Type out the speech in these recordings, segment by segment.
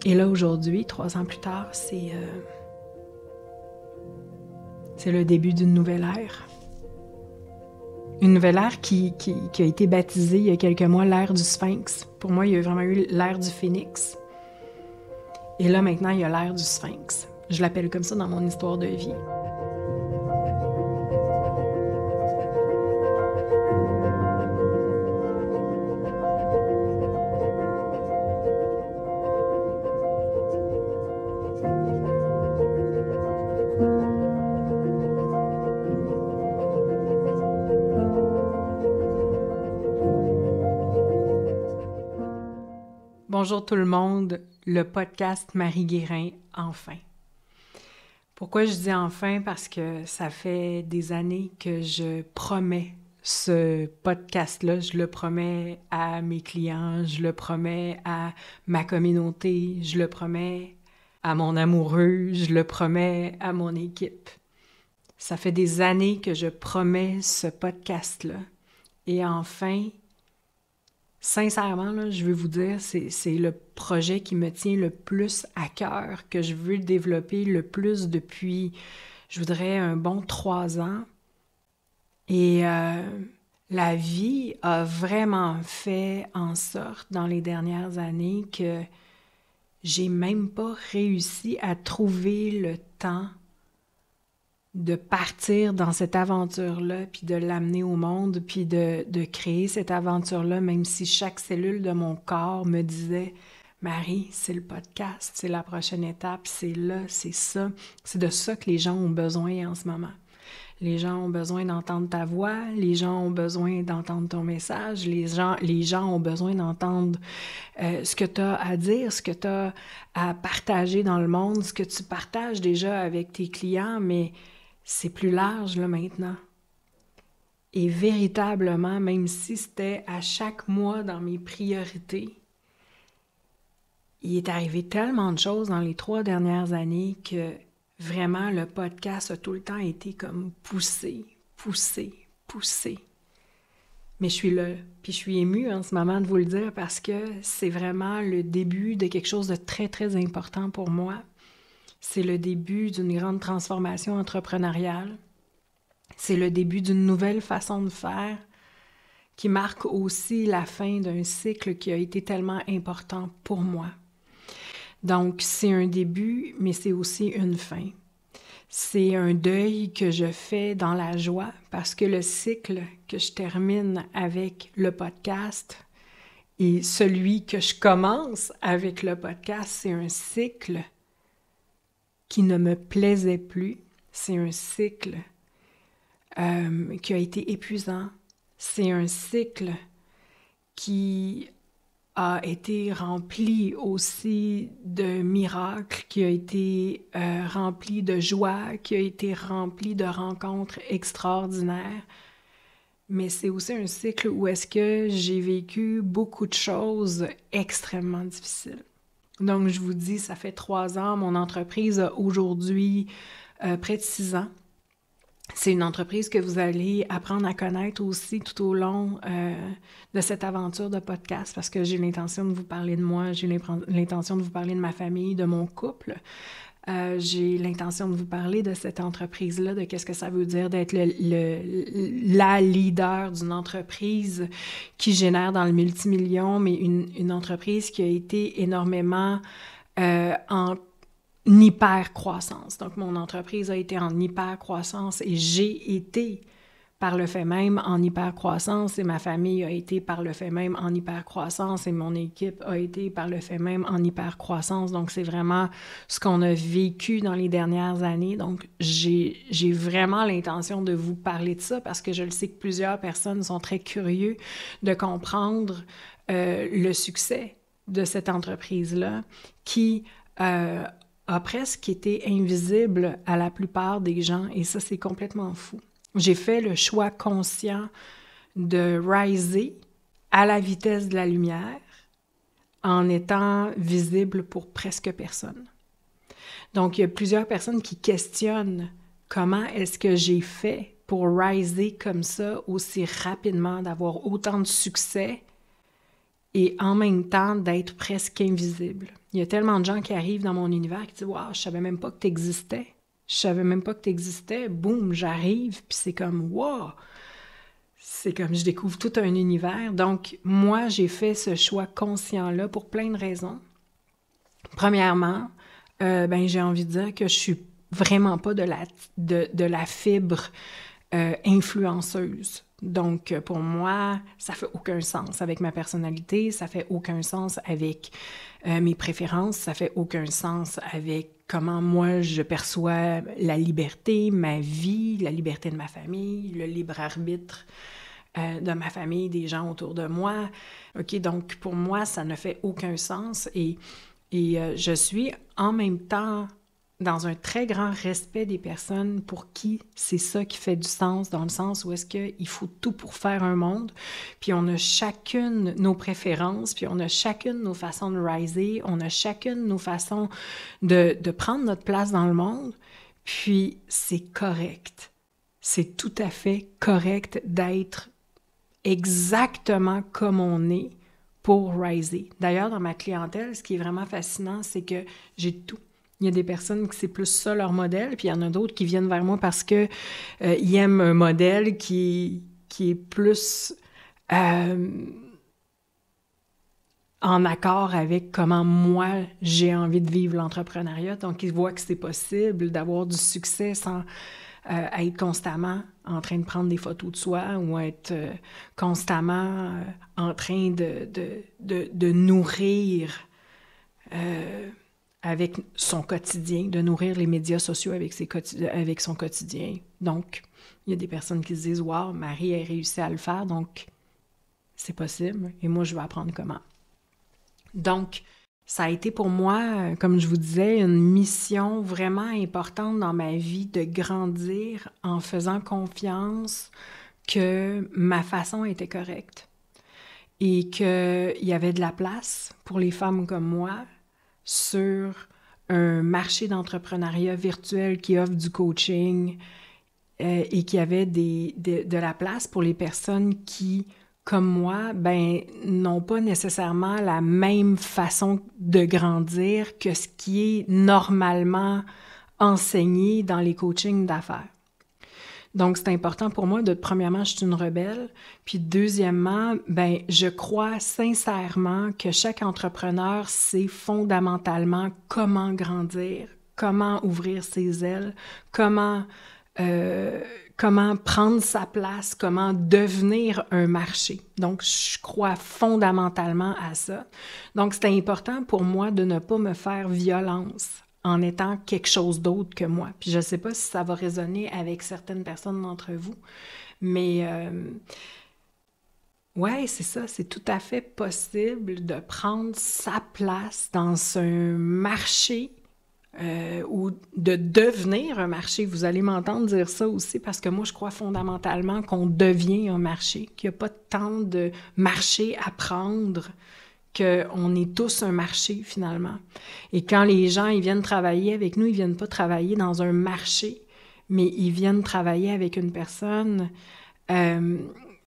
Et là, aujourd'hui, 3 ans plus tard, c'est le début d'une nouvelle ère. Une nouvelle ère qui a été baptisée il y a quelques mois l'ère du Sphinx. Pour moi, il y a vraiment eu l'ère du Phénix. Et là, maintenant, il y a l'ère du Sphinx. Je l'appelle comme ça dans mon histoire de vie. Bonjour tout le monde, le podcast Marie Guérin, enfin. Pourquoi je dis enfin? Parce que ça fait des années que je promets ce podcast-là. Je le promets à mes clients, je le promets à ma communauté, je le promets à mon amoureux, je le promets à mon équipe. Ça fait des années que je promets ce podcast-là. Et enfin, sincèrement, là, je veux vous dire, c'est le projet qui me tient le plus à cœur, que je veux développer le plus depuis, je voudrais, un bon 3 ans. Et la vie a vraiment fait en sorte, dans les dernières années, que j'ai même pas réussi à trouver le temps de partir dans cette aventure-là, puis de l'amener au monde, puis de créer cette aventure-là, même si chaque cellule de mon corps me disait « Marie, c'est le podcast, c'est la prochaine étape, c'est là, c'est ça. » C'est de ça que les gens ont besoin en ce moment. Les gens ont besoin d'entendre ta voix, les gens ont besoin d'entendre ton message, les gens ont besoin d'entendre ce que tu as à dire, ce que tu as à partager dans le monde, ce que tu partages déjà avec tes clients, mais c'est plus large, là, maintenant. Et véritablement, même si c'était à chaque mois dans mes priorités, il est arrivé tellement de choses dans les 3 dernières années que vraiment, le podcast a tout le temps été comme poussé. Mais je suis là, puis je suis émue en ce moment de vous le dire parce que c'est vraiment le début de quelque chose de très, très important pour moi. C'est le début d'une grande transformation entrepreneuriale. C'est le début d'une nouvelle façon de faire qui marque aussi la fin d'un cycle qui a été tellement important pour moi. Donc, c'est un début, mais c'est aussi une fin. C'est un deuil que je fais dans la joie parce que le cycle que je termine avec le podcast et celui que je commence avec le podcast, c'est un cycle qui ne me plaisait plus. C'est un cycle qui a été épuisant. C'est un cycle qui a été rempli aussi de miracles, qui a été rempli de joie, qui a été rempli de rencontres extraordinaires. Mais c'est aussi un cycle où est-ce que j'ai vécu beaucoup de choses extrêmement difficiles. Donc, je vous dis, ça fait 3 ans, mon entreprise a aujourd'hui près de 6 ans. C'est une entreprise que vous allez apprendre à connaître aussi tout au long de cette aventure de podcast parce que j'ai l'intention de vous parler de moi, j'ai l'intention de vous parler de ma famille, de mon couple. J'ai l'intention de vous parler de cette entreprise-là, de qu'est-ce que ça veut dire d'être la leader d'une entreprise qui génère dans le multimillion, mais une entreprise qui a été énormément en hyper-croissance. Donc, mon entreprise a été en hyper-croissance et j'ai été par le fait même en hyper-croissance et ma famille a été par le fait même en hyper-croissance et mon équipe a été par le fait même en hyper-croissance. Donc, c'est vraiment ce qu'on a vécu dans les dernières années. Donc, j'ai vraiment l'intention de vous parler de ça parce que je le sais que plusieurs personnes sont très curieux de comprendre le succès de cette entreprise-là qui a presque été invisible à la plupart des gens et ça, c'est complètement fou. J'ai fait le choix conscient de riser à la vitesse de la lumière en étant visible pour presque personne. Donc, il y a plusieurs personnes qui questionnent comment est-ce que j'ai fait pour riser comme ça aussi rapidement, d'avoir autant de succès et en même temps d'être presque invisible. Il y a tellement de gens qui arrivent dans mon univers qui disent « Wow, je savais même pas que tu existais. Je savais même pas que tu existais. » Boum, j'arrive, puis c'est comme « Wow! » C'est comme je découvre tout un univers. Donc, moi, j'ai fait ce choix conscient-là pour plein de raisons. Premièrement, j'ai envie de dire que je suis vraiment pas de la fibre influenceuse. Donc, pour moi, ça fait aucun sens avec ma personnalité, ça fait aucun sens avec mes préférences, ça fait aucun sens avec comment moi je perçois la liberté, ma vie, la liberté de ma famille, le libre arbitre de ma famille, des gens autour de moi. OK, donc pour moi, ça ne fait aucun sens et je suis en même temps dans un très grand respect des personnes pour qui c'est ça qui fait du sens, dans le sens où est-ce qu'il faut tout pour faire un monde, puis on a chacune nos préférences, puis on a chacune nos façons de riser, on a chacune nos façons de prendre notre place dans le monde, puis c'est correct. C'est tout à fait correct d'être exactement comme on est pour riser. D'ailleurs, dans ma clientèle, ce qui est vraiment fascinant, c'est que j'ai tout. Il y a des personnes qui c'est plus ça leur modèle, puis il y en a d'autres qui viennent vers moi parce que ils aiment un modèle qui est plus en accord avec comment moi j'ai envie de vivre l'entrepreneuriat. Donc, ils voient que c'est possible d'avoir du succès sans être constamment en train de prendre des photos de soi ou être constamment en train de nourrir avec son quotidien, de nourrir les médias sociaux avec son quotidien. Donc, il y a des personnes qui se disent « Wow, Marie a réussi à le faire, donc c'est possible et moi, je vais apprendre comment. » Donc, ça a été pour moi, comme je vous disais, une mission vraiment importante dans ma vie de grandir en faisant confiance que ma façon était correcte et qu'il y avait de la place pour les femmes comme moi sur un marché d'entrepreneuriat virtuel qui offre du coaching et qu'il y avait de la place pour les personnes qui, comme moi, n'ont pas nécessairement la même façon de grandir que ce qui est normalement enseigné dans les coachings d'affaires. Donc, c'est important pour moi premièrement, je suis une rebelle, puis deuxièmement, je crois sincèrement que chaque entrepreneur sait fondamentalement comment grandir, comment ouvrir ses ailes, comment prendre sa place, comment devenir un marché. Donc, je crois fondamentalement à ça. Donc, c'était important pour moi de ne pas me faire violence en étant quelque chose d'autre que moi. Puis je ne sais pas si ça va résonner avec certaines personnes d'entre vous, mais ouais, c'est ça, c'est tout à fait possible de prendre sa place dans un marché ou de devenir un marché. Vous allez m'entendre dire ça aussi parce que moi, je crois fondamentalement qu'on devient un marché, qu'il n'y a pas tant de marché à prendre, qu'on est tous un marché finalement. Et quand les gens ils viennent travailler avec nous, ils viennent pas travailler dans un marché, mais ils viennent travailler avec une personne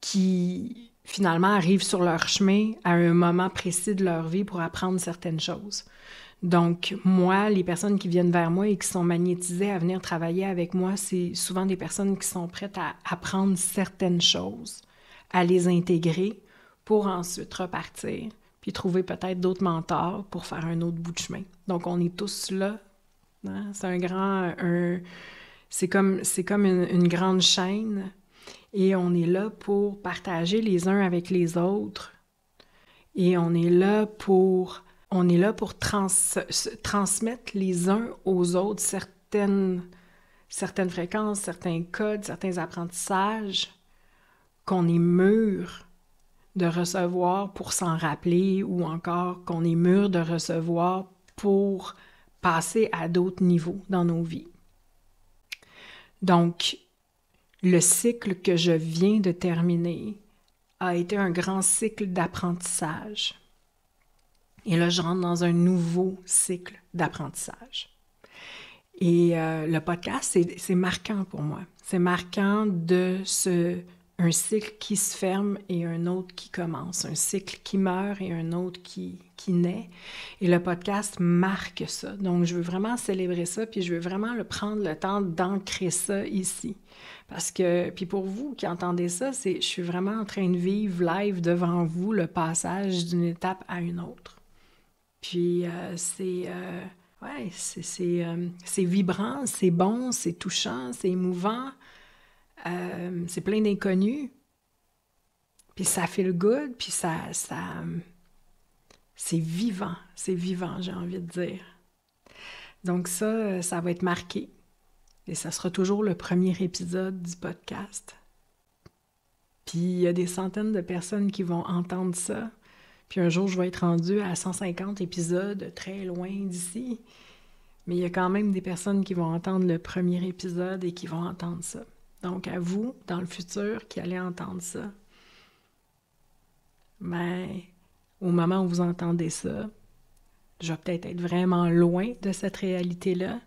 qui finalement arrive sur leur chemin à un moment précis de leur vie pour apprendre certaines choses. Donc, moi, les personnes qui viennent vers moi et qui sont magnétisées à venir travailler avec moi, c'est souvent des personnes qui sont prêtes à apprendre certaines choses, à les intégrer pour ensuite repartir, puis trouver peut-être d'autres mentors pour faire un autre bout de chemin. Donc, on est tous là. Hein? C'est comme une grande chaîne et on est là pour partager les uns avec les autres et on est là pour transmettre les uns aux autres certaines fréquences, certains codes, certains apprentissages qu'on est mûr de recevoir pour s'en rappeler ou encore qu'on est mûr de recevoir pour passer à d'autres niveaux dans nos vies. Donc, le cycle que je viens de terminer a été un grand cycle d'apprentissage. Et là, je rentre dans un nouveau cycle d'apprentissage. Et le podcast, c'est marquant pour moi. C'est marquant de se un cycle qui se ferme et un autre qui commence, un cycle qui meurt et un autre qui naît. Et le podcast marque ça. Donc, je veux vraiment célébrer ça, puis je veux vraiment prendre le temps d'ancrer ça ici. Parce que, puis pour vous qui entendez ça, je suis vraiment en train de vivre live devant vous le passage d'une étape à une autre. Puis c'est vibrant, c'est bon, c'est touchant, c'est émouvant, c'est plein d'inconnus. Puis ça feel good, puis c'est vivant, j'ai envie de dire. Donc ça va être marqué. Et ça sera toujours le premier épisode du podcast. Puis il y a des centaines de personnes qui vont entendre ça. Puis un jour, je vais être rendue à 150 épisodes, très loin d'ici. Mais il y a quand même des personnes qui vont entendre le premier épisode et qui vont entendre ça. Donc à vous, dans le futur, qui allez entendre ça, ben, au moment où vous entendez ça, je vais peut-être être vraiment loin de cette réalité-là.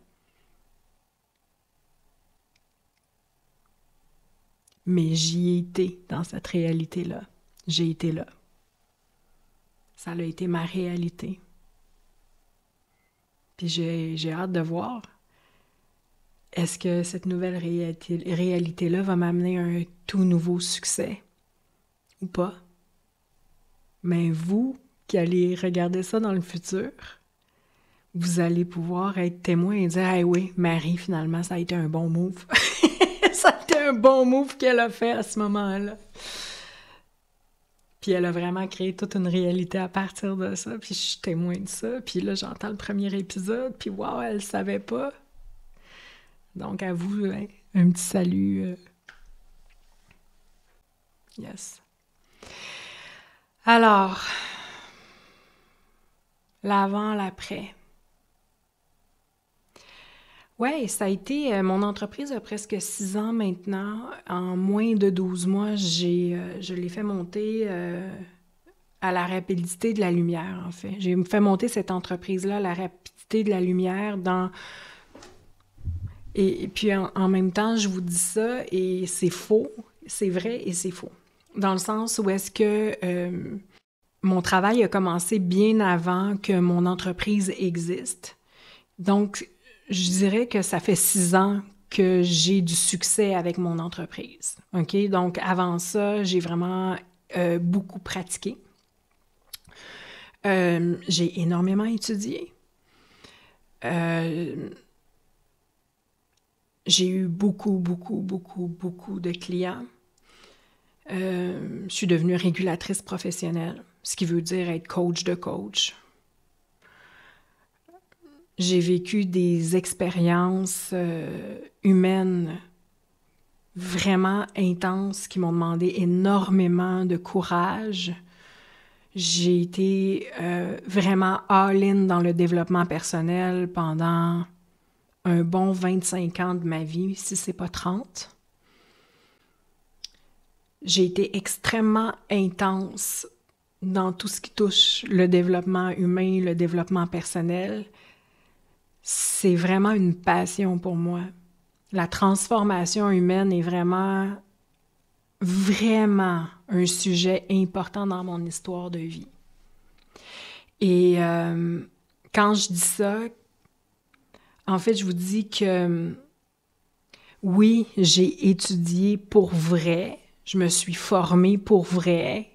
Mais j'y ai été dans cette réalité-là. J'ai été là. Ça a été ma réalité. Puis j'ai hâte de voir. Est-ce que cette nouvelle réalité-là va m'amener un tout nouveau succès ou pas? Mais vous, qui allez regarder ça dans le futur, vous allez pouvoir être témoin et dire « Ah oui, Marie, finalement, ça a été un bon move. » Ça a été un bon move qu'elle a fait à ce moment-là. Puis elle a vraiment créé toute une réalité à partir de ça, puis je suis témoin de ça. Puis là, j'entends le premier épisode, puis wow, elle savait pas. Donc à vous, un petit salut. Yes. Alors, l'avant, l'après. Oui, ça a été... mon entreprise a presque 6 ans maintenant. En moins de 12 mois, je l'ai fait monter à la rapidité de la lumière, en fait. J'ai fait monter cette entreprise-là à la rapidité de la lumière Et puis, en même temps, je vous dis ça, et c'est faux. C'est vrai et c'est faux. Dans le sens où est-ce que mon travail a commencé bien avant que mon entreprise existe. Donc, je dirais que ça fait 6 ans que j'ai du succès avec mon entreprise. OK? Donc, avant ça, j'ai vraiment beaucoup pratiqué. J'ai énormément étudié. J'ai eu beaucoup de clients. Je suis devenue régulatrice professionnelle, ce qui veut dire être coach de coach. J'ai vécu des expériences humaines vraiment intenses qui m'ont demandé énormément de courage. J'ai été vraiment all-in dans le développement personnel pendant un bon 25 ans de ma vie, si c'est pas 30. J'ai été extrêmement intense dans tout ce qui touche le développement humain, le développement personnel. C'est vraiment une passion pour moi. La transformation humaine est vraiment un sujet important dans mon histoire de vie. Et quand je dis ça, en fait, je vous dis que oui, j'ai étudié pour vrai, je me suis formée pour vrai.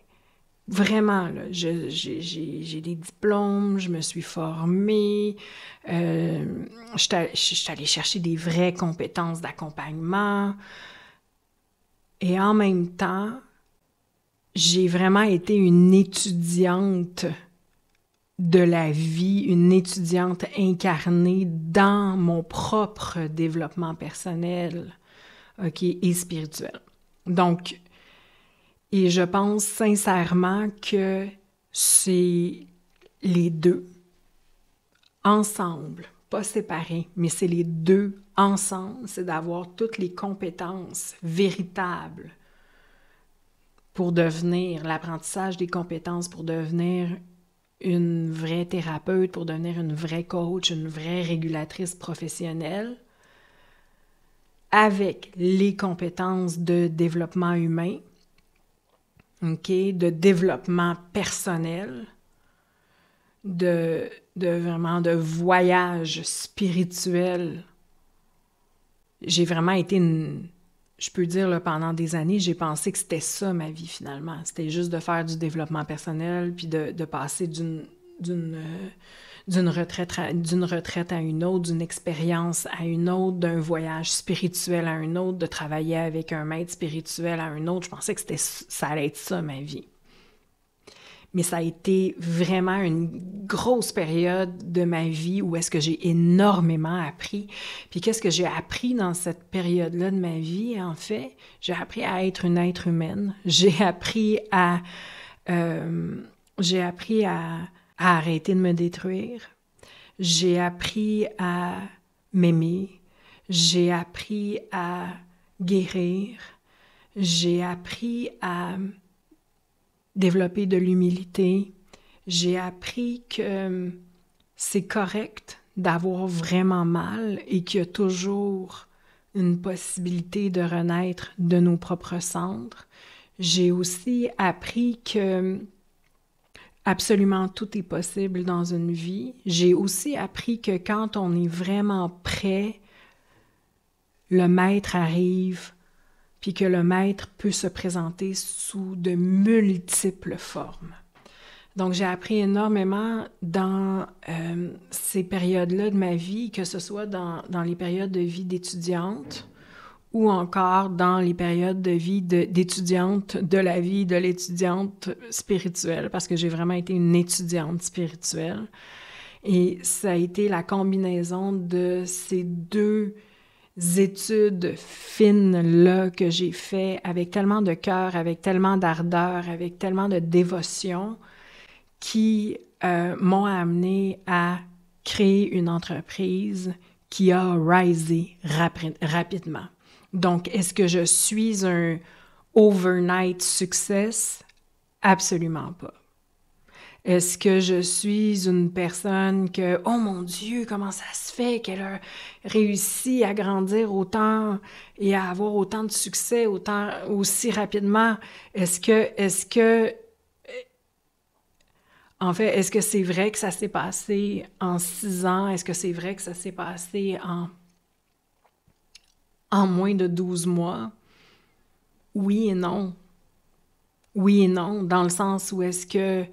Vraiment, là, j'ai des diplômes, je me suis formée, je suis allée chercher des vraies compétences d'accompagnement. Et en même temps, j'ai vraiment été une étudiante de la vie, une étudiante incarnée dans mon propre développement personnel, OK, et spirituel. Donc, et je pense sincèrement que c'est les deux ensemble, pas séparés, mais c'est les deux ensemble, c'est d'avoir toutes les compétences véritables pour devenir l'apprentissage des compétences, pour devenir une vraie thérapeute, pour devenir une vraie coach, une vraie régulatrice professionnelle. avec les compétences de développement humain, OK, de développement personnel, vraiment de voyage spirituel. J'ai vraiment été je peux dire, là, pendant des années, j'ai pensé que c'était ça ma vie finalement. C'était juste de faire du développement personnel, puis de passer d'une retraite à une autre, d'une expérience à une autre, d'un voyage spirituel à un autre, de travailler avec un maître spirituel à un autre. Je pensais que ça allait être ça ma vie. Mais ça a été vraiment une grosse période de ma vie où est-ce que j'ai énormément appris. Puis qu'est-ce que j'ai appris dans cette période-là de ma vie, en fait? J'ai appris à être une être humaine. J'ai appris à arrêter de me détruire. J'ai appris à m'aimer. J'ai appris à guérir. J'ai appris à développer de l'humilité. J'ai appris que c'est correct d'avoir vraiment mal et qu'il y a toujours une possibilité de renaître de nos propres cendres. J'ai aussi appris que absolument tout est possible dans une vie. J'ai aussi appris que quand on est vraiment prêt, le maître arrive, puis que le maître peut se présenter sous de multiples formes. Donc, j'ai appris énormément dans ces périodes-là de ma vie, que ce soit dans les périodes de vie d'étudiante ou encore dans les périodes de vie d'étudiante, de la vie de l'étudiante spirituelle, parce que j'ai vraiment été une étudiante spirituelle. Et ça a été la combinaison de ces deux études fines-là que j'ai fait avec tellement de cœur, avec tellement d'ardeur, avec tellement de dévotion qui m'ont amené à créer une entreprise qui a risé rapidement. Donc, est-ce que je suis un overnight success? Absolument pas. Est-ce que je suis une personne que, oh mon Dieu, comment ça se fait qu'elle a réussi à grandir autant et à avoir autant de succès aussi rapidement? Est-ce que c'est vrai que ça s'est passé en 6 ans? Est-ce que c'est vrai que ça s'est passé en moins de 12 mois? Oui et non. Oui et non, dans le sens où est-ce que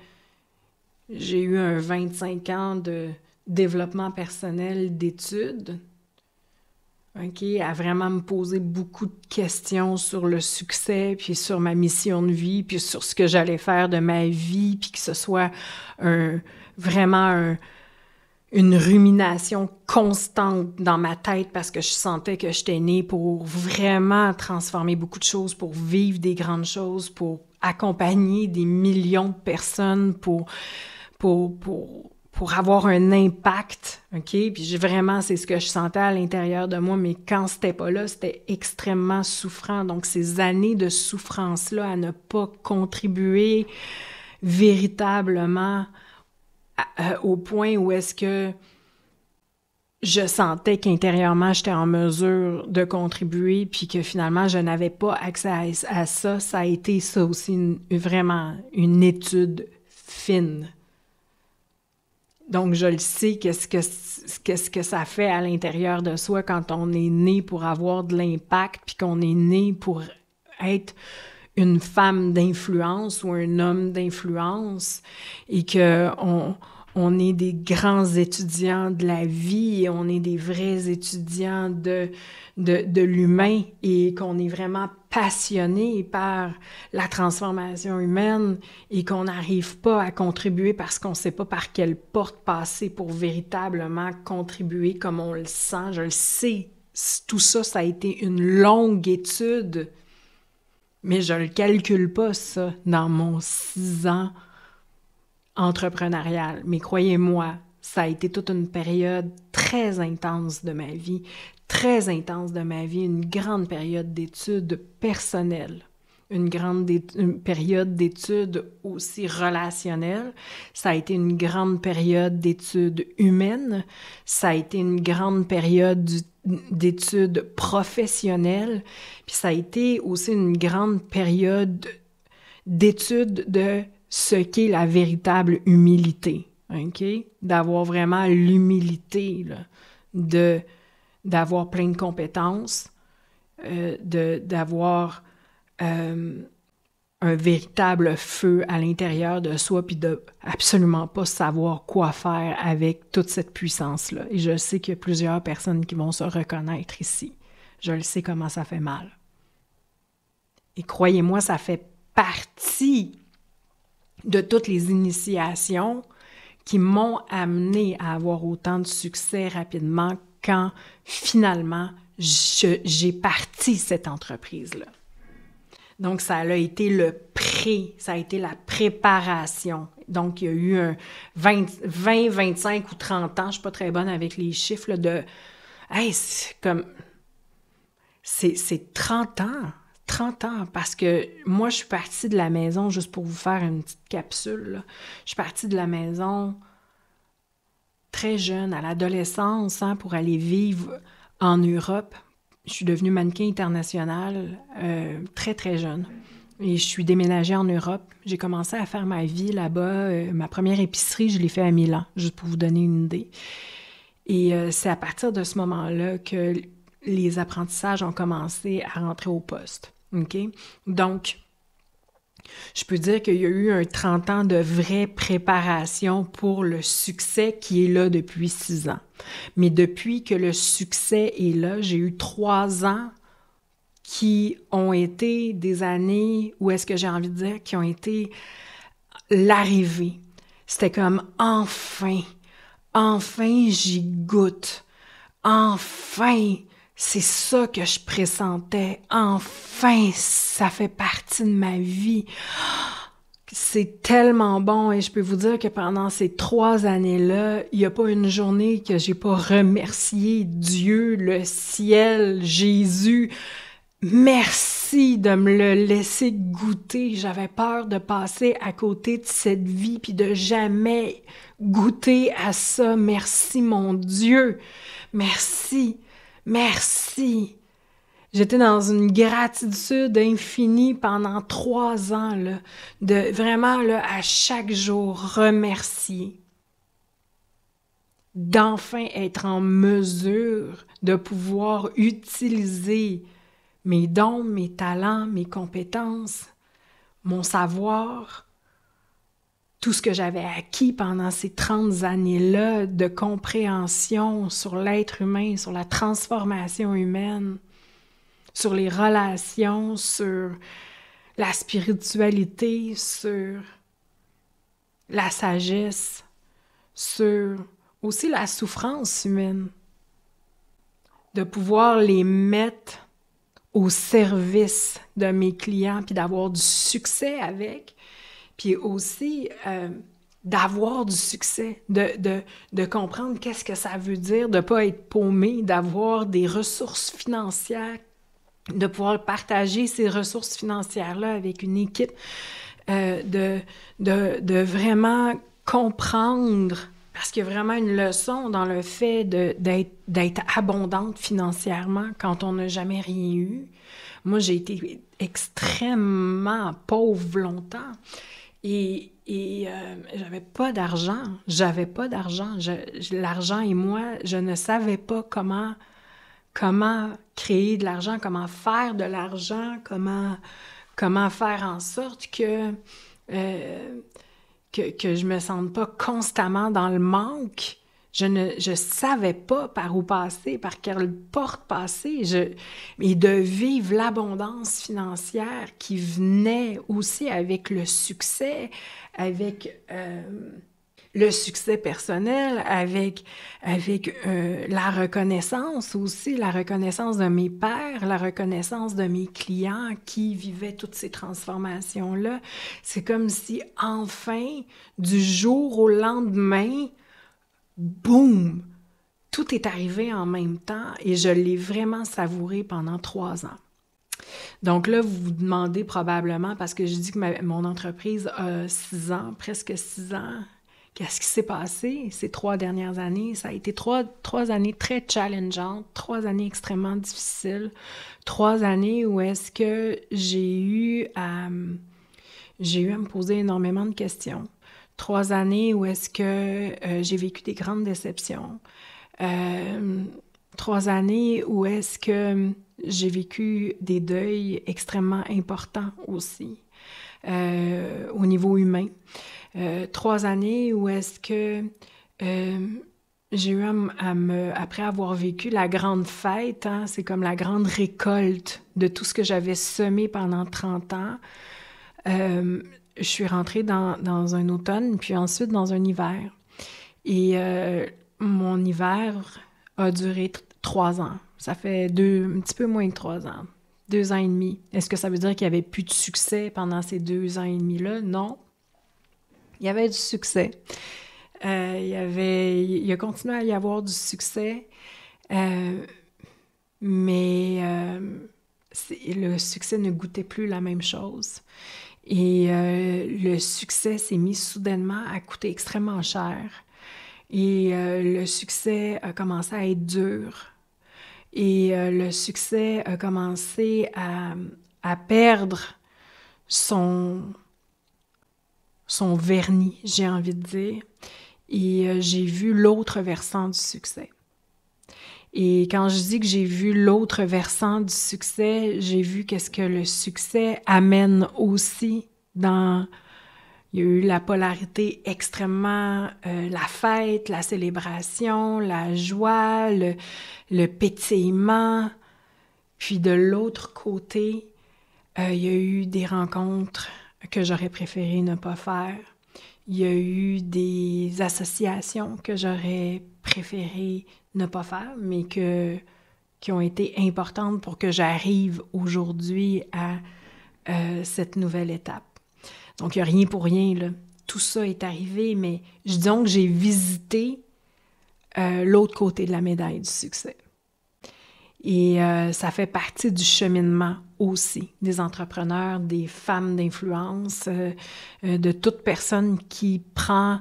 j'ai eu un 25 ans de développement personnel d'études, OK, à vraiment me poser beaucoup de questions sur le succès, puis sur ma mission de vie, puis sur ce que j'allais faire de ma vie, puis que ce soit vraiment une rumination constante dans ma tête parce que je sentais que j'étais née pour vraiment transformer beaucoup de choses, pour vivre des grandes choses, pour accompagner des millions de personnes, pour avoir un impact, OK? Puis vraiment, c'est ce que je sentais à l'intérieur de moi, mais quand c'était pas là, c'était extrêmement souffrant. Donc, ces années de souffrance-là à ne pas contribuer véritablement au point où est-ce que je sentais qu'intérieurement, j'étais en mesure de contribuer, puis que finalement, je n'avais pas accès à ça. Ça a été ça aussi, vraiment une étude fine. Donc, je le sais, qu'est-ce que ça fait à l'intérieur de soi quand on est né pour avoir de l'impact, puis qu'on est né pour être une femme d'influence ou un homme d'influence, et qu'on est des grands étudiants de la vie, et on est des vrais étudiants de l'humain, et qu'on est vraiment passionné par la transformation humaine, et qu'on n'arrive pas à contribuer parce qu'on ne sait pas par quelle porte passer pour véritablement contribuer comme on le sent. Je le sais, tout ça, ça a été une longue étude, mais je le calcule pas, ça, dans mon 6 ans entrepreneurial. Mais croyez-moi, ça a été toute une période très intense de ma vie, une grande période d'études personnelles. une période d'études aussi relationnelles, ça a été une grande période d'études humaines, ça a été une grande période d'études professionnelles, puis ça a été aussi une grande période d'études de ce qu'est la véritable humilité, OK? D'avoir vraiment l'humilité, là, d'avoir plein de compétences, d'avoir un véritable feu à l'intérieur de soi, puis de absolument pas savoir quoi faire avec toute cette puissance-là. Et je sais qu'il y a plusieurs personnes qui vont se reconnaître ici. Je le sais comment ça fait mal. Et croyez-moi, ça fait partie de toutes les initiations qui m'ont amené à avoir autant de succès rapidement quand finalement j'ai parti cette entreprise-là. Donc, ça a été ça a été la préparation. Donc, il y a eu un 20, 25 ou 30 ans, je ne suis pas très bonne avec les chiffres, là, de... Hey, c'est 30 ans. 30 ans, parce que moi, je suis partie de la maison, juste pour vous faire une petite capsule, là. Je suis partie de la maison très jeune, à l'adolescence, hein, pour aller vivre en Europe. Je suis devenue mannequin international très, très jeune. Et je suis déménagée en Europe. J'ai commencé à faire ma vie là-bas. Ma première épicerie, je l'ai fait à Milan, juste pour vous donner une idée. Et c'est à partir de ce moment-là que les apprentissages ont commencé à rentrer au poste. OK? Donc, je peux dire qu'il y a eu un 30 ans de vraie préparation pour le succès qui est là depuis 6 ans. Mais depuis que le succès est là, j'ai eu 3 ans qui ont été des années, où est-ce que j'ai envie de dire, qui ont été l'arrivée. C'était comme enfin j'y goûte. Enfin, c'est ça que je pressentais. Enfin, ça fait partie de ma vie. C'est tellement bon et je peux vous dire que pendant ces 3 années-là, il n'y a pas une journée que j'ai pas remercié Dieu, le ciel, Jésus. Merci de me le laisser goûter. J'avais peur de passer à côté de cette vie puis de jamais goûter à ça. Merci, mon Dieu. Merci. Merci. J'étais dans une gratitude infinie pendant 3 ans, là, de vraiment, là, à chaque jour, remercier. D'enfin être en mesure de pouvoir utiliser mes dons, mes talents, mes compétences, mon savoir, tout ce que j'avais acquis pendant ces 30 années-là de compréhension sur l'être humain, sur la transformation humaine, sur les relations, sur la spiritualité, sur la sagesse, sur aussi la souffrance humaine, de pouvoir les mettre au service de mes clients, puis d'avoir du succès avec, puis aussi d'avoir du succès, de comprendre qu'est-ce que ça veut dire de ne pas être paumé, d'avoir des ressources financières, de pouvoir partager ces ressources financières-là avec une équipe, de vraiment comprendre, parce qu'il y a vraiment une leçon dans le fait d'être abondante financièrement quand on n'a jamais rien eu. Moi, j'ai été extrêmement pauvre longtemps et j'avais pas d'argent. L'argent et moi, je ne savais pas comment créer de l'argent, comment faire de l'argent, comment faire en sorte que je me sente pas constamment dans le manque. Je savais pas par où passer, par quelle porte passer, et de vivre l'abondance financière qui venait aussi avec le succès, avec le succès personnel, avec la reconnaissance aussi, la reconnaissance de mes pairs, la reconnaissance de mes clients qui vivaient toutes ces transformations-là. C'est comme si enfin, du jour au lendemain, boum, tout est arrivé en même temps et je l'ai vraiment savouré pendant 3 ans. Donc là, vous vous demandez probablement, parce que je dis que mon entreprise a 6 ans, presque 6 ans, qu'est-ce qui s'est passé ces 3 dernières années? Ça a été trois années très challengeantes, 3 années extrêmement difficiles, 3 années où est-ce que j'ai eu à me poser énormément de questions. 3 années où est-ce que j'ai vécu des grandes déceptions. 3 années où est-ce que j'ai vécu des deuils extrêmement importants aussi, au niveau humain. 3 années où est-ce que j'ai eu après avoir vécu la grande fête, hein, c'est comme la grande récolte de tout ce que j'avais semé pendant 30 ans, je suis rentrée dans un automne, puis ensuite dans un hiver. Et mon hiver a duré 3 ans. Ça fait un petit peu moins de 3 ans. 2 ans et demi. Est-ce que ça veut dire qu'il n'y avait plus de succès pendant ces 2 ans et demi-là? Non. Il y avait du succès. Il a continué à y avoir du succès, mais le succès ne goûtait plus la même chose. Et le succès s'est mis soudainement à coûter extrêmement cher. Et le succès a commencé à être dur. Et le succès a commencé à perdre son vernis, j'ai envie de dire. Et j'ai vu l'autre versant du succès. Et quand je dis que j'ai vu l'autre versant du succès, j'ai vu qu'est-ce que le succès amène aussi dans... Il y a eu la polarité extrêmement... la fête, la célébration, la joie, le pétillement. Puis de l'autre côté, il y a eu des rencontres que j'aurais préféré ne pas faire. Il y a eu des associations que j'aurais préféré ne pas faire, mais qui ont été importantes pour que j'arrive aujourd'hui à cette nouvelle étape. Donc, il n'y a rien pour rien, là. Tout ça est arrivé, mais disons que j'ai visité l'autre côté de la médaille du succès. Et ça fait partie du cheminement aussi des entrepreneurs, des femmes d'influence, de toute personne qui prend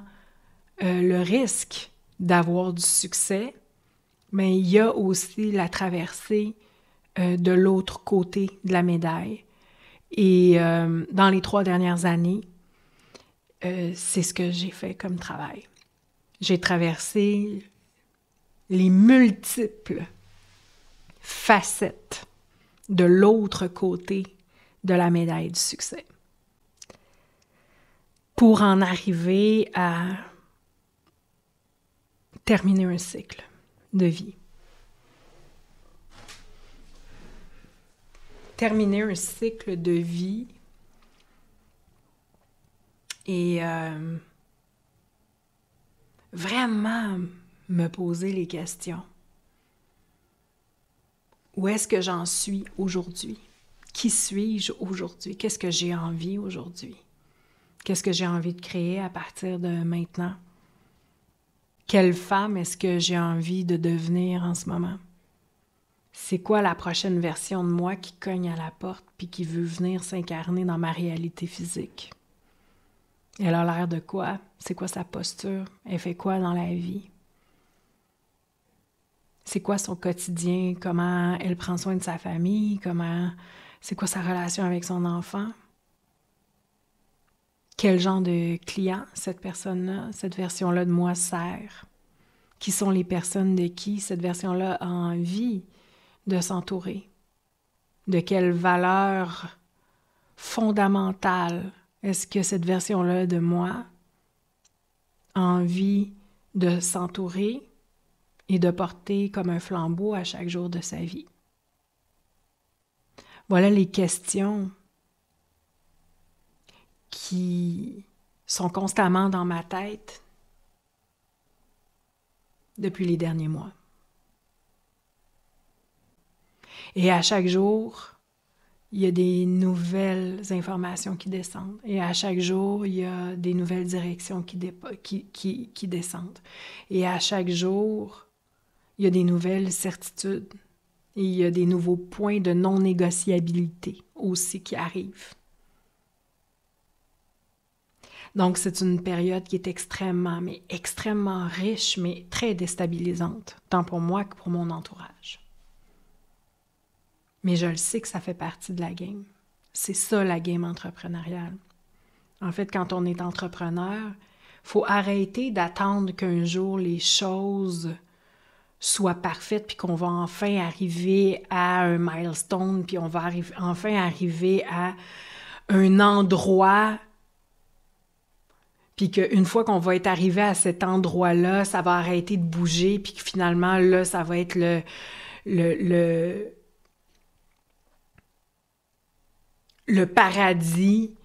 le risque d'avoir du succès, mais il y a aussi la traversée de l'autre côté de la médaille. Et dans les 3 dernières années, c'est ce que j'ai fait comme travail. J'ai traversé les multiples facettes de l'autre côté de la médaille du succès pour en arriver à terminer un cycle de vie. Terminer un cycle de vie et vraiment me poser les questions. Où est-ce que j'en suis aujourd'hui? Qui suis-je aujourd'hui? Qu'est-ce que j'ai envie aujourd'hui? Qu'est-ce que j'ai envie de créer à partir de maintenant? Quelle femme est-ce que j'ai envie de devenir en ce moment? C'est quoi la prochaine version de moi qui cogne à la porte puis qui veut venir s'incarner dans ma réalité physique? Elle a l'air de quoi? C'est quoi sa posture? Elle fait quoi dans la vie? C'est quoi son quotidien? Comment elle prend soin de sa famille? C'est quoi sa relation avec son enfant? Quel genre de client cette personne-là, cette version-là de moi sert? Qui sont les personnes de qui cette version-là a envie de s'entourer? De quelles valeurs fondamentales est-ce que cette version-là de moi a envie de s'entourer et de porter comme un flambeau à chaque jour de sa vie? Voilà les questions qui sont constamment dans ma tête depuis les derniers mois. Et à chaque jour, il y a des nouvelles informations qui descendent. Et à chaque jour, il y a des nouvelles directions qui descendent. Et à chaque jour, il y a des nouvelles certitudes Et il y a des nouveaux points de non-négociabilité aussi qui arrivent. Donc, c'est une période qui est extrêmement, mais extrêmement riche, mais très déstabilisante, tant pour moi que pour mon entourage. Mais je le sais que ça fait partie de la game. C'est ça, la game entrepreneuriale. En fait, quand on est entrepreneur, il faut arrêter d'attendre qu'un jour les choses soient parfaites, puis qu'on va enfin arriver à un milestone, puis on va enfin arriver à un endroit, puis qu'une fois qu'on va être arrivé à cet endroit-là, ça va arrêter de bouger, puis que finalement, là, ça va être le paradis,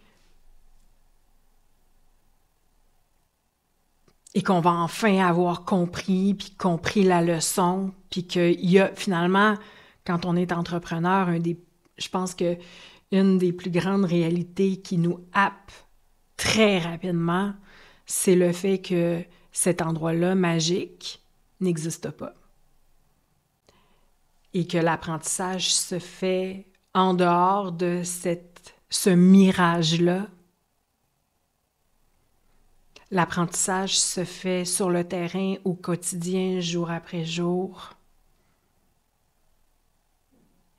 et qu'on va enfin avoir compris, puis compris la leçon, puis qu'il y a finalement, quand on est entrepreneur, je pense que une des plus grandes réalités qui nous happe très rapidement, c'est le fait que cet endroit-là, magique, n'existe pas. Et que l'apprentissage se fait en dehors de ce mirage-là. L'apprentissage se fait sur le terrain au quotidien, jour après jour.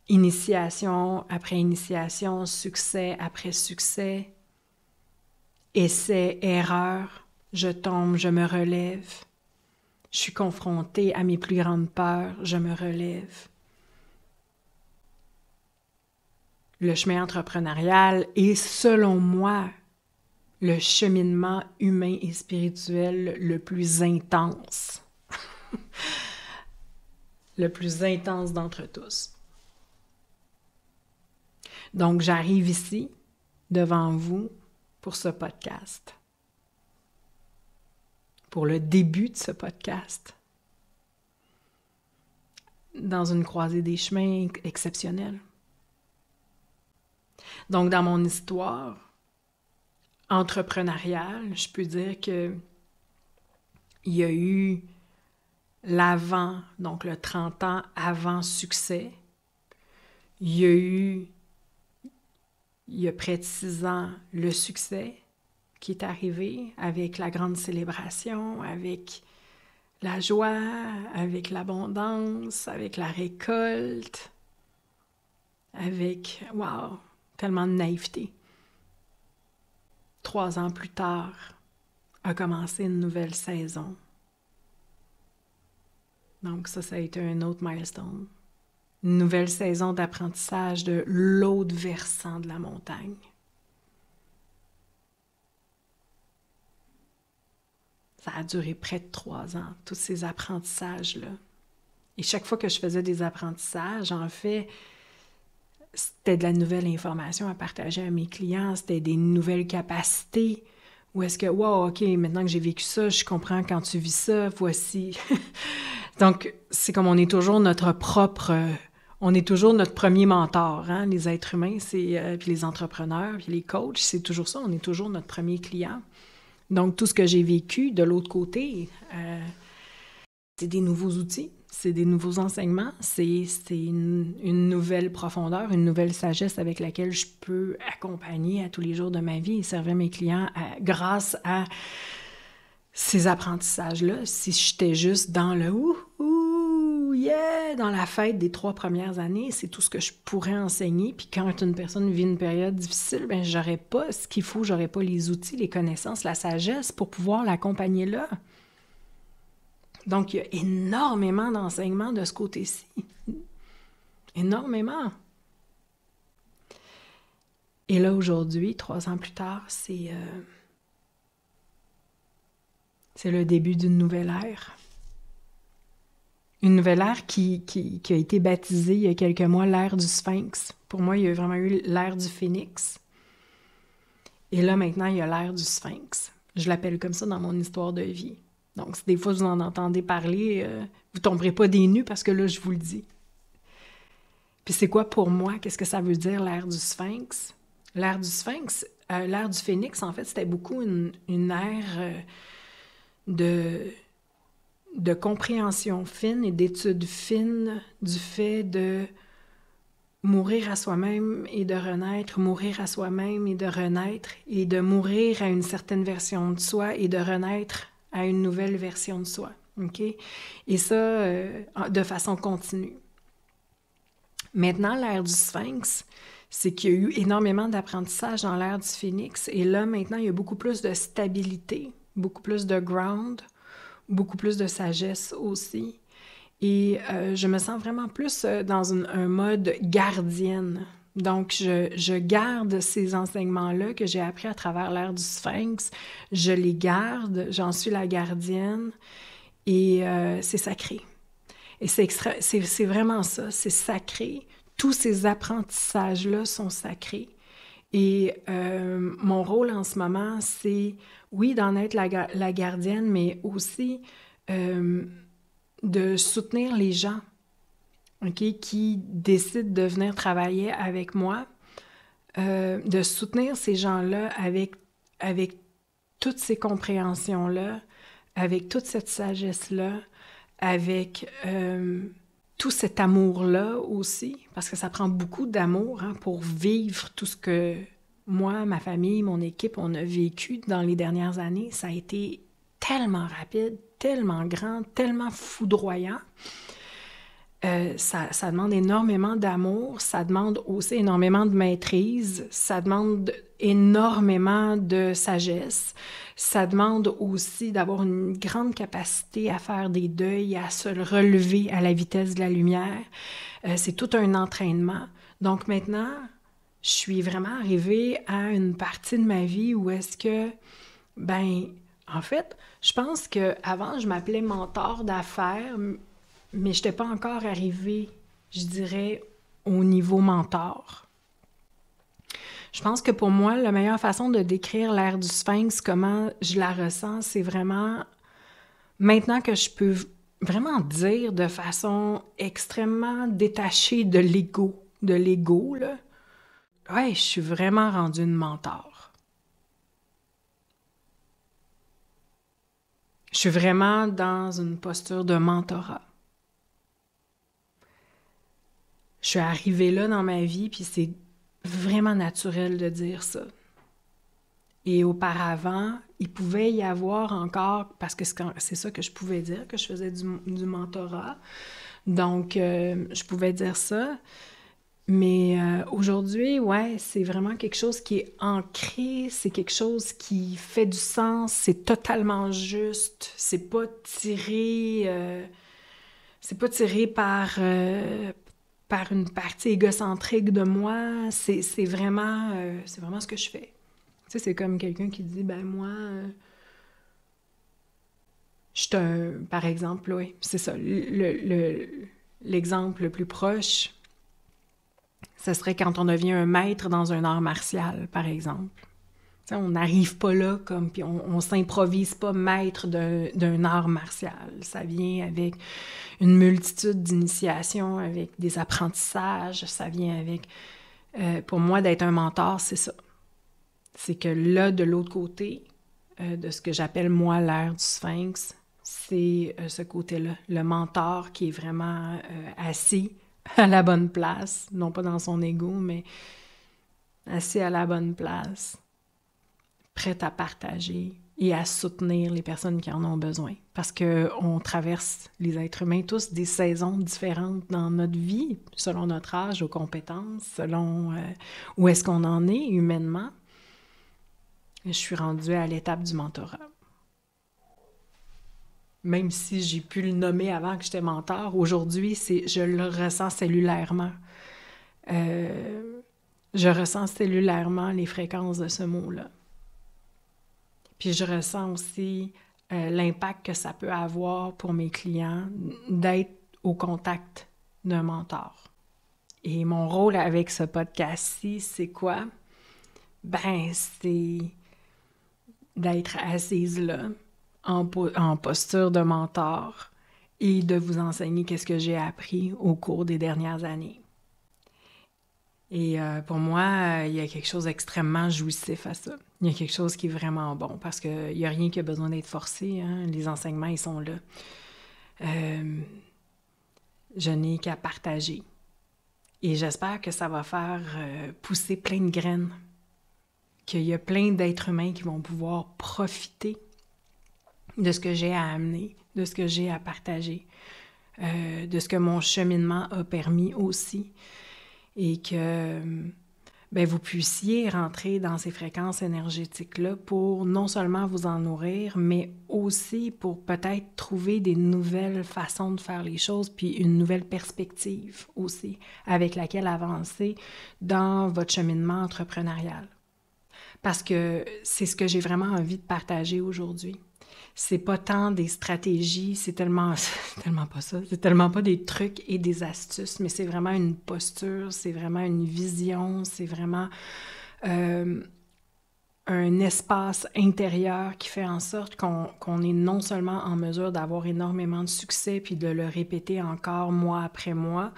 Initiation après initiation, succès après succès. Essai, erreur, je tombe, je me relève. Je suis confrontée à mes plus grandes peurs, je me relève. Le chemin entrepreneurial est, selon moi, le cheminement humain et spirituel le plus intense. Le plus intense d'entre tous. Donc, j'arrive ici, devant vous, pour ce podcast. Pour le début de ce podcast. Dans une croisée des chemins exceptionnelle. Donc, dans mon histoire entrepreneuriale, je peux dire que il y a eu l'avant, donc le 30 ans avant succès. Il y a près de 6 ans, le succès qui est arrivé avec la grande célébration, avec la joie, avec l'abondance, avec la récolte, avec, wow, tellement de naïveté. 3 ans plus tard, a commencé une nouvelle saison. Donc ça a été un autre milestone. Une nouvelle saison d'apprentissage de l'autre versant de la montagne. Ça a duré près de 3 ans, tous ces apprentissages-là. Et chaque fois que je faisais des apprentissages, en fait, c'était de la nouvelle information à partager à mes clients, c'était des nouvelles capacités. Ou est-ce que, wow, OK, maintenant que j'ai vécu ça, je comprends quand tu vis ça, voici. Donc, c'est comme on est toujours notre premier mentor, hein, les êtres humains, puis les entrepreneurs, puis les coachs, c'est toujours ça, on est toujours notre premier client. Donc, tout ce que j'ai vécu de l'autre côté, c'est des nouveaux outils, c'est des nouveaux enseignements, c'est une nouvelle profondeur, une nouvelle sagesse avec laquelle je peux accompagner à tous les jours de ma vie et servir mes clients grâce à ces apprentissages-là. Si j'étais juste dans le ouh, yeah, dans la fête des 3 premières années, c'est tout ce que je pourrais enseigner. Puis quand une personne vit une période difficile, ben j'aurais pas ce qu'il faut, j'aurais pas les outils, les connaissances, la sagesse pour pouvoir l'accompagner là. Donc, il y a énormément d'enseignements de ce côté-ci. Énormément. Et là, aujourd'hui, 3 ans plus tard, c'est le début d'une nouvelle ère. Une nouvelle ère qui a été baptisée il y a quelques mois l'ère du Sphinx. Pour moi, il y a vraiment eu l'ère du Phénix. Et là, maintenant, il y a l'ère du Sphinx. Je l'appelle comme ça dans mon histoire de vie. Donc, si des fois vous en entendez parler, vous ne tomberez pas des nues parce que là, je vous le dis. Puis c'est quoi pour moi? Qu'est-ce que ça veut dire, l'ère du Sphinx? L'ère du Sphinx, l'ère du Phénix, en fait, c'était beaucoup une ère de compréhension fine et d'étude fine du fait de mourir à soi-même et de renaître, mourir à soi-même et de renaître, et de mourir à une certaine version de soi et de renaître à une nouvelle version de soi. OK? Et ça, de façon continue. Maintenant, l'ère du Sphinx, c'est qu'il y a eu énormément d'apprentissage dans l'ère du Phénix, et là, maintenant, il y a beaucoup plus de stabilité, beaucoup plus de ground, beaucoup plus de sagesse aussi. Et je me sens vraiment plus dans un mode gardienne. Donc, je garde ces enseignements-là que j'ai appris à travers l'ère du Sphinx. Je les garde, j'en suis la gardienne, et c'est sacré. Et c'est vraiment ça, c'est sacré. Tous ces apprentissages-là sont sacrés. Et mon rôle en ce moment, c'est, oui, d'en être la gardienne, mais aussi de soutenir les gens, OK, qui décident de venir travailler avec moi, de soutenir ces gens-là avec toutes ces compréhensions-là, avec toute cette sagesse-là, avec tout cet amour-là aussi, parce que ça prend beaucoup d'amour pour vivre tout ce que moi, ma famille, mon équipe, on a vécu dans les dernières années. Ça a été tellement rapide, tellement grand, tellement foudroyant. Ça demande énormément d'amour, ça demande aussi énormément de maîtrise, ça demande énormément de sagesse, ça demande aussi d'avoir une grande capacité à faire des deuils, à se relever à la vitesse de la lumière. C'est tout un entraînement. Donc maintenant, je suis vraiment arrivée à une partie de ma vie où est-ce que, en fait, je pense qu'avant, je m'appelais mentor d'affaires, mais je n'étais pas encore arrivée, je dirais, au niveau mentor. Je pense que pour moi, la meilleure façon de décrire l'ère du Sphinx, comment je la ressens, c'est vraiment, maintenant que je peux vraiment dire de façon extrêmement détachée de l'ego, là, ouais, je suis vraiment rendue une mentor. Je suis vraiment dans une posture de mentorat. Je suis arrivée là dans ma vie, puis c'est vraiment naturel de dire ça. Et auparavant, il pouvait y avoir encore, parce que c'est ça que je pouvais dire, que je faisais du mentorat. Donc, je pouvais dire ça. Mais aujourd'hui, ouais, c'est vraiment quelque chose qui est ancré, c'est quelque chose qui fait du sens, c'est totalement juste, c'est pas tiré par une partie égocentrique de moi, c'est vraiment ce que je fais. Tu sais, c'est comme quelqu'un qui dit, moi, je suis par exemple, oui, c'est ça, l'exemple le plus proche, ce serait quand on devient un maître dans un art martial, par exemple. Tu sais, on n'arrive pas là comme, puis on s'improvise pas maître d'un art martial. Ça vient avec une multitude d'initiations, avec des apprentissages, ça vient avec... pour moi, d'être un mentor, c'est ça. C'est que là, de l'autre côté, de ce que j'appelle, moi, l'ère du Sphinx, c'est ce côté-là, le mentor qui est vraiment assis à la bonne place, non pas dans son ego, mais assis à la bonne place, prêt à partager et à soutenir les personnes qui en ont besoin. Parce qu'on traverse, les êtres humains, tous des saisons différentes dans notre vie, selon notre âge, nos compétences, selon où est-ce qu'on en est humainement. Je suis rendue à l'étape du mentorat. Même si j'ai pu le nommer avant que j'étais mentor, aujourd'hui, je le ressens cellulairement. Je ressens cellulairement les fréquences de ce mot-là. Puis je ressens aussi l'impact que ça peut avoir pour mes clients d'être au contact d'un mentor. Et mon rôle avec ce podcast-ci, c'est quoi? C'est d'être assise là, en posture de mentor et de vous enseigner qu'est-ce que j'ai appris au cours des dernières années. Et pour moi, il y a quelque chose d'extrêmement jouissif à ça. Il y a quelque chose qui est vraiment bon parce qu'il n'y a rien qui a besoin d'être forcé. Hein? Les enseignements, ils sont là. Je n'ai qu'à partager. Et j'espère que ça va faire pousser plein de graines, qu'il y a plein d'êtres humains qui vont pouvoir profiter de ce que j'ai à amener, de ce que j'ai à partager, de ce que mon cheminement a permis aussi, et que vous puissiez rentrer dans ces fréquences énergétiques-là pour non seulement vous en nourrir, mais aussi pour peut-être trouver des nouvelles façons de faire les choses, puis une nouvelle perspective aussi, avec laquelle avancer dans votre cheminement entrepreneurial. Parce que c'est ce que j'ai vraiment envie de partager aujourd'hui. C'est pas tant des stratégies, c'est tellement pas ça, c'est tellement pas des trucs et des astuces, mais c'est vraiment une posture, c'est vraiment une vision, c'est vraiment un espace intérieur qui fait en sorte qu'on est non seulement en mesure d'avoir énormément de succès puis de le répéter encore mois après mois,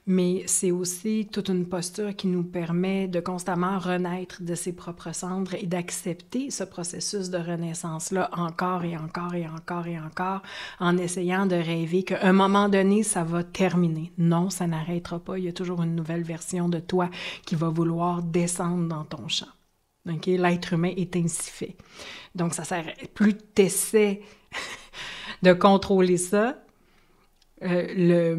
mais c'est aussi toute une posture qui nous permet de constamment renaître de ses propres cendres et d'accepter ce processus de renaissance-là encore et encore et encore et encore, en essayant de rêver qu'à un moment donné, ça va terminer. Non, ça n'arrêtera pas. Il y a toujours une nouvelle version de toi qui va vouloir descendre dans ton champ. Okay? L'être humain est ainsi fait. Donc, ça sert, plus tu essaies de contrôler ça, le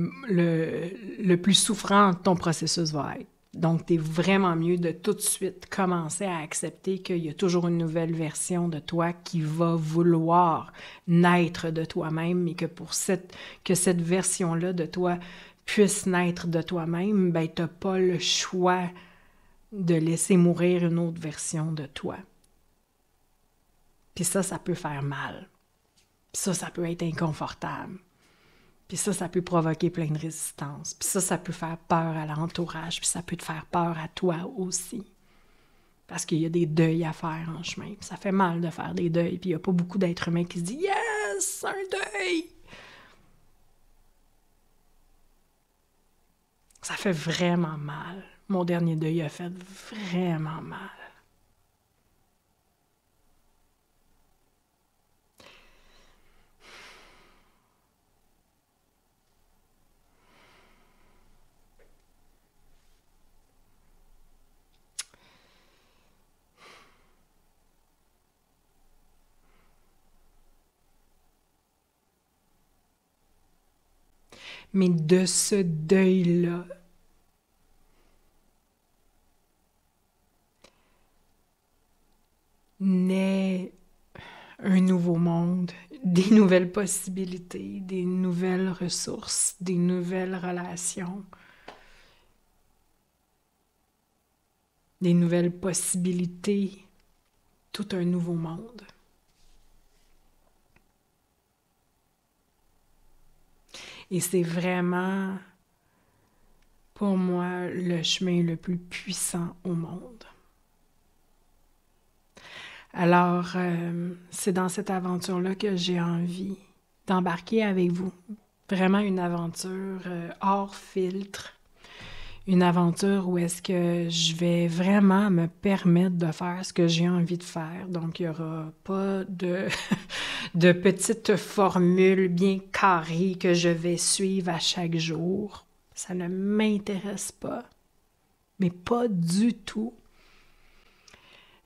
plus souffrant ton processus va être. Donc, tu es vraiment mieux de tout de suite commencer à accepter qu'il y a toujours une nouvelle version de toi qui va vouloir naître de toi-même, et que que cette version-là de toi puisse naître de toi-même, ben, tu n'as pas le choix de laisser mourir une autre version de toi. Puis ça peut faire mal. Puis ça peut être inconfortable. Puis ça peut provoquer plein de résistance. Puis ça peut faire peur à l'entourage. Puis ça peut te faire peur à toi aussi. Parce qu'il y a des deuils à faire en chemin. Puis ça fait mal de faire des deuils. Puis il n'y a pas beaucoup d'êtres humains qui se disent « Yes! Un deuil! » Ça fait vraiment mal. Mon dernier deuil a fait vraiment mal. Mais de ce deuil-là, naît un nouveau monde, des nouvelles possibilités, des nouvelles ressources, des nouvelles relations, des nouvelles possibilités, tout un nouveau monde. Et c'est vraiment, pour moi, le chemin le plus puissant au monde. Alors, c'est dans cette aventure-là que j'ai envie d'embarquer avec vous. Vraiment une aventure hors filtre. Une aventure où est-ce que je vais vraiment me permettre de faire ce que j'ai envie de faire. Donc, il n'y aura pas de petites formules bien carrées que je vais suivre à chaque jour. Ça ne m'intéresse pas. Mais pas du tout.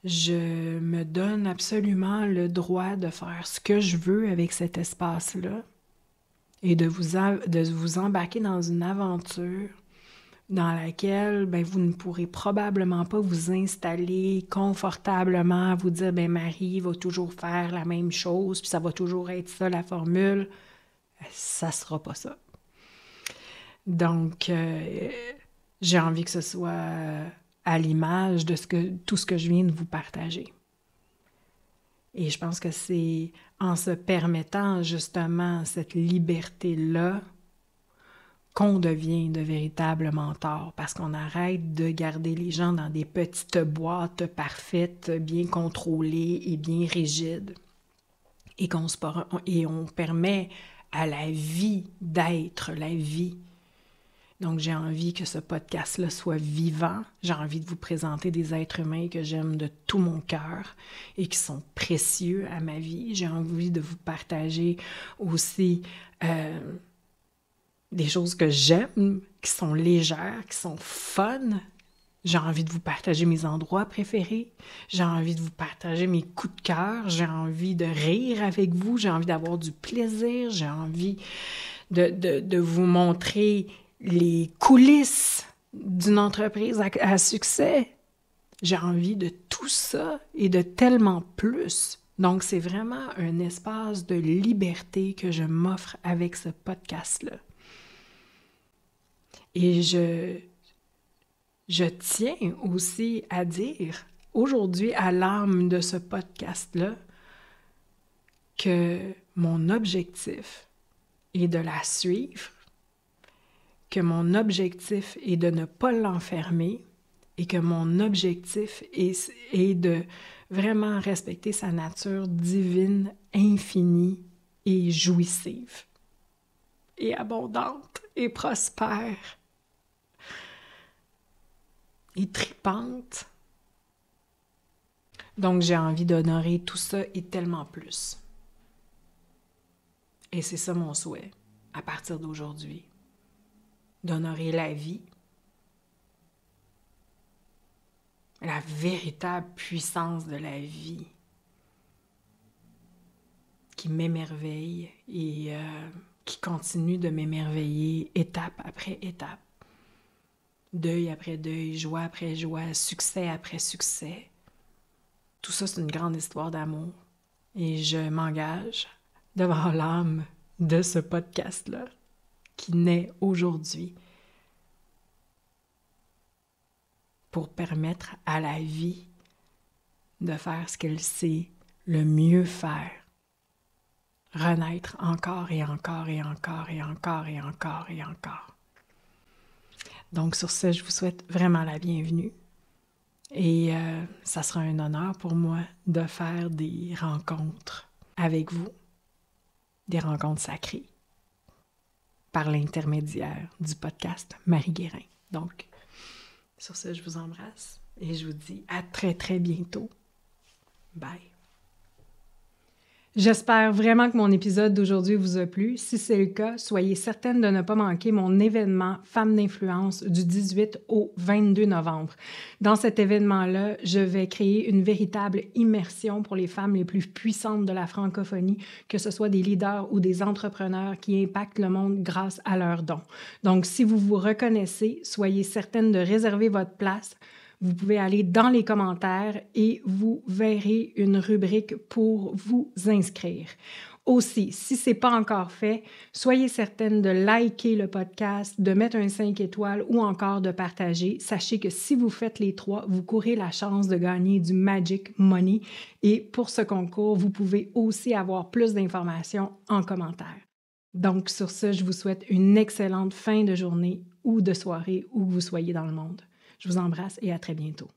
Je me donne absolument le droit de faire ce que je veux avec cet espace-là et de vous embarquer dans une aventure dans laquelle vous ne pourrez probablement pas vous installer confortablement, vous dire « Marie va toujours faire la même chose, puis ça va toujours être ça la formule ». Ça sera pas ça. Donc, j'ai envie que ce soit à l'image de tout ce que je viens de vous partager. Et je pense que c'est en se permettant justement cette liberté-là qu'on devient de véritables mentors, parce qu'on arrête de garder les gens dans des petites boîtes parfaites, bien contrôlées et bien rigides, et on permet à la vie d'être la vie. Donc, j'ai envie que ce podcast-là soit vivant. J'ai envie de vous présenter des êtres humains que j'aime de tout mon cœur et qui sont précieux à ma vie. J'ai envie de vous partager aussi des choses que j'aime, qui sont légères, qui sont fun. J'ai envie de vous partager mes endroits préférés. J'ai envie de vous partager mes coups de cœur. J'ai envie de rire avec vous. J'ai envie d'avoir du plaisir. J'ai envie de vous montrer les coulisses d'une entreprise à succès. J'ai envie de tout ça et de tellement plus. Donc, c'est vraiment un espace de liberté que je m'offre avec ce podcast-là. Et je tiens aussi à dire, aujourd'hui, à l'âme de ce podcast-là, que mon objectif est de la suivre, que mon objectif est de ne pas l'enfermer et que mon objectif est de vraiment respecter sa nature divine, infinie et jouissive, et abondante, et prospère, et tripante. Donc, j'ai envie d'honorer tout ça et tellement plus. Et c'est ça mon souhait, à partir d'aujourd'hui. D'honorer la vie, la véritable puissance de la vie qui m'émerveille et qui continue de m'émerveiller étape après étape. Deuil après deuil, joie après joie, succès après succès. Tout ça, c'est une grande histoire d'amour. Et je m'engage devant l'âme de ce podcast-là qui naît aujourd'hui pour permettre à la vie de faire ce qu'elle sait le mieux faire. Renaître encore et encore et encore et encore et encore et encore. Donc, sur ce, je vous souhaite vraiment la bienvenue. Et ça sera un honneur pour moi de faire des rencontres avec vous, des rencontres sacrées, par l'intermédiaire du podcast Marie Guérin. Donc, sur ce, je vous embrasse et je vous dis à très, très bientôt. Bye! J'espère vraiment que mon épisode d'aujourd'hui vous a plu. Si c'est le cas, soyez certaine de ne pas manquer mon événement Femmes d'influence du 18 au 22 novembre. Dans cet événement-là, je vais créer une véritable immersion pour les femmes les plus puissantes de la francophonie, que ce soit des leaders ou des entrepreneurs qui impactent le monde grâce à leurs dons. Donc, si vous vous reconnaissez, soyez certaine de réserver votre place. Vous pouvez aller dans les commentaires et vous verrez une rubrique pour vous inscrire. Aussi, si ce n'est pas encore fait, soyez certaine de liker le podcast, de mettre un 5 étoiles ou encore de partager. Sachez que si vous faites les trois, vous courez la chance de gagner du Magic Money. Et pour ce concours, vous pouvez aussi avoir plus d'informations en commentaire. Donc, sur ce, je vous souhaite une excellente fin de journée ou de soirée où que vous soyez dans le monde. Je vous embrasse et à très bientôt.